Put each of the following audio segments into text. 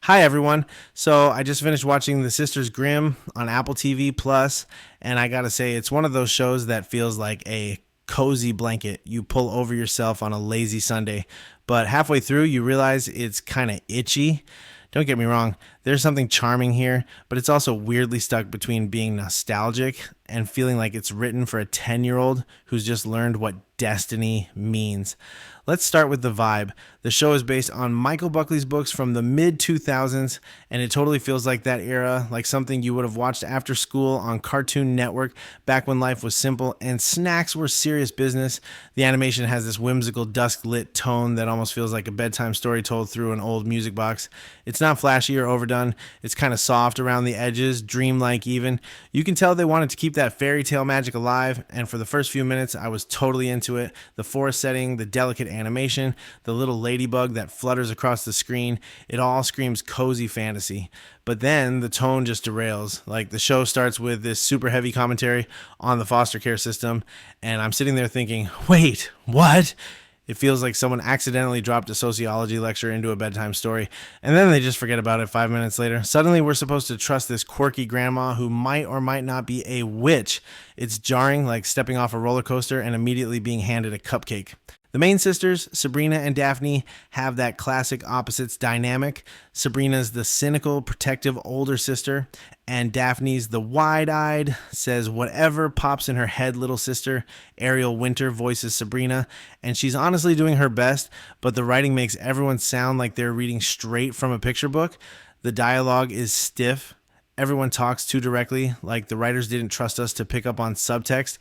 Hi everyone. So I just finished watching The Sisters Grimm on Apple TV Plus, and I gotta say it's one of those shows that feels like a cozy blanket you pull over yourself on a lazy Sunday. But halfway through, you realize it's kind of itchy. Don't get me wrong, there's something charming here, but it's also weirdly stuck between being nostalgic and feeling like it's written for a 10-year-old who's just learned what destiny means. Let's start with the vibe. The show is based on Michael Buckley's books from the mid 2000s, and it totally feels like that era, like something you would have watched after school on Cartoon Network back when life was simple and snacks were serious business. The animation has this whimsical dusk lit tone that almost feels like a bedtime story told through an old music box. It's not flashy or overdone, it's kind of soft around the edges, dreamlike even. You can tell they wanted to keep that fairy tale magic alive, and for the first few minutes, I was totally into it. The forest setting, the delicate animation, the little ladybug that flutters across the screen, it all screams cozy fantasy. But then the tone just derails. Like the show starts with this super heavy commentary on the foster care system, and I'm sitting there thinking, wait, what? It feels like someone accidentally dropped a sociology lecture into a bedtime story, and then they just forget about it 5 minutes later. Suddenly, we're supposed to trust this quirky grandma who might or might not be a witch. It's jarring, like stepping off a roller coaster and immediately being handed a cupcake. The main sisters, Sabrina and Daphne, have that classic opposites dynamic. Sabrina's the cynical, protective older sister, and Daphne's the wide-eyed, says whatever pops in her head little sister. Ariel Winter voices Sabrina, and she's honestly doing her best, but the writing makes everyone sound like they're reading straight from a picture book. The dialogue is stiff. Everyone talks too directly, like the writers didn't trust us to pick up on subtext.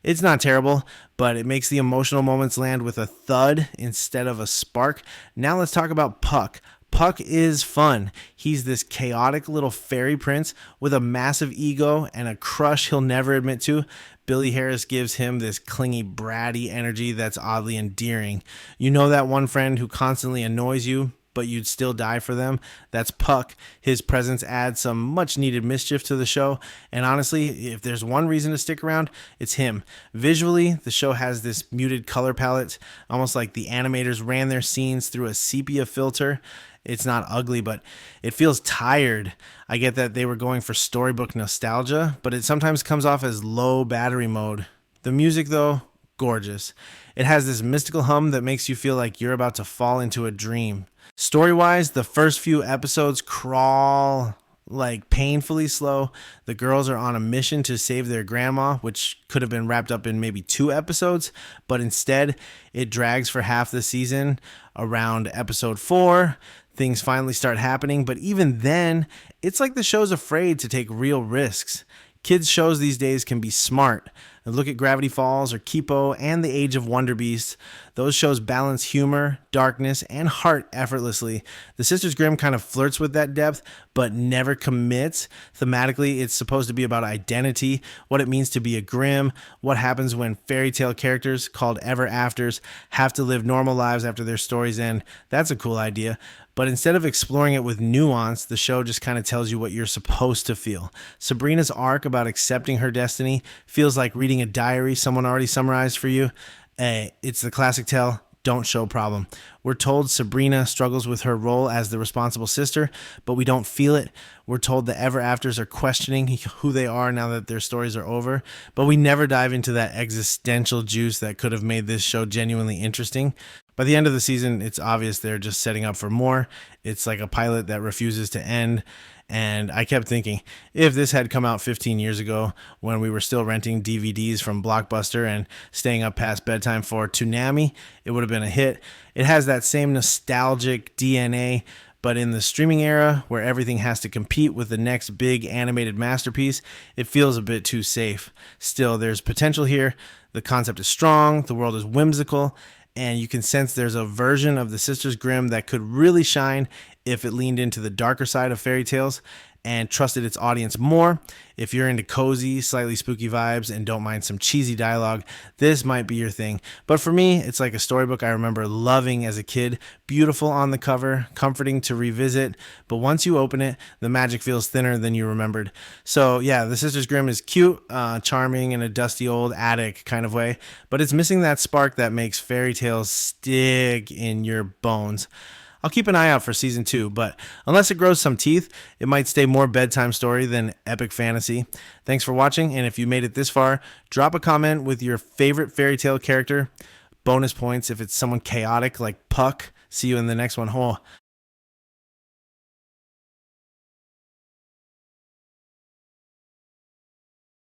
It's not terrible, but it makes the emotional moments land with a thud instead of a spark. Now let's talk about Puck. Puck is fun. He's this chaotic little fairy prince with a massive ego and a crush he'll never admit to. Billy Harris gives him this clingy, bratty energy that's oddly endearing. You know that one friend who constantly annoys you, but you'd still die for them? That's Puck. His presence adds some much needed mischief to the show, and honestly, if there's one reason to stick around, it's him. Visually, the show has this muted color palette, almost like the animators ran their scenes through a sepia filter. It's not ugly, but it feels tired. I get that they were going for storybook nostalgia, but it sometimes comes off as low battery mode. The music, though, gorgeous. It has this mystical hum that makes you feel like you're about to fall into a dream. Story-wise, the first few episodes crawl like painfully slow. The girls are on a mission to save their grandma, which could have been wrapped up in maybe 2 episodes, but instead it drags for half the season. Around episode 4, things finally start happening, but even then, it's like the show's afraid to take real risks. Kids shows these days can be smart. Look at Gravity Falls or Kipo and The Age of Wonder Beast. Those shows balance humor, darkness, and heart effortlessly. The Sisters Grimm kind of flirts with that depth, but never commits. Thematically, it's supposed to be about identity, what it means to be a Grimm, what happens when fairy tale characters called ever afters have to live normal lives after their stories end. That's a cool idea. But instead of exploring it with nuance, the show just kind of tells you what you're supposed to feel. Sabrina's arc about accepting her destiny feels like reading a diary someone already summarized for you. It's the classic tell, don't show problem. We're told Sabrina struggles with her role as the responsible sister, but we don't feel it. We're told the ever afters are questioning who they are now that their stories are over, but we never dive into that existential juice that could have made this show genuinely interesting. By the end of the season, it's obvious they're just setting up for more. It's like a pilot that refuses to end. And I kept thinking, if this had come out 15 years ago when we were still renting DVDs from Blockbuster and staying up past bedtime for Toonami, it would have been a hit. It has that same nostalgic DNA, but in the streaming era where everything has to compete with the next big animated masterpiece, it feels a bit too safe. Still, there's potential here. The concept is strong, the world is whimsical, and you can sense there's a version of the Sisters Grimm that could really shine if it leaned into the darker side of fairy tales and trusted its audience more. If you're into cozy, slightly spooky vibes and don't mind some cheesy dialogue, this might be your thing. But for me, it's like a storybook I remember loving as a kid. Beautiful on the cover, comforting to revisit, but once you open it, the magic feels thinner than you remembered. So yeah, the Sisters Grimm is cute, charming in a dusty old attic kind of way, but it's missing that spark that makes fairy tales stick in your bones. I'll keep an eye out for season 2, but unless it grows some teeth, it might stay more bedtime story than epic fantasy. Thanks for watching, and if you made it this far, drop a comment with your favorite fairy tale character. Bonus points if it's someone chaotic like Puck. See you in the next one. Oh,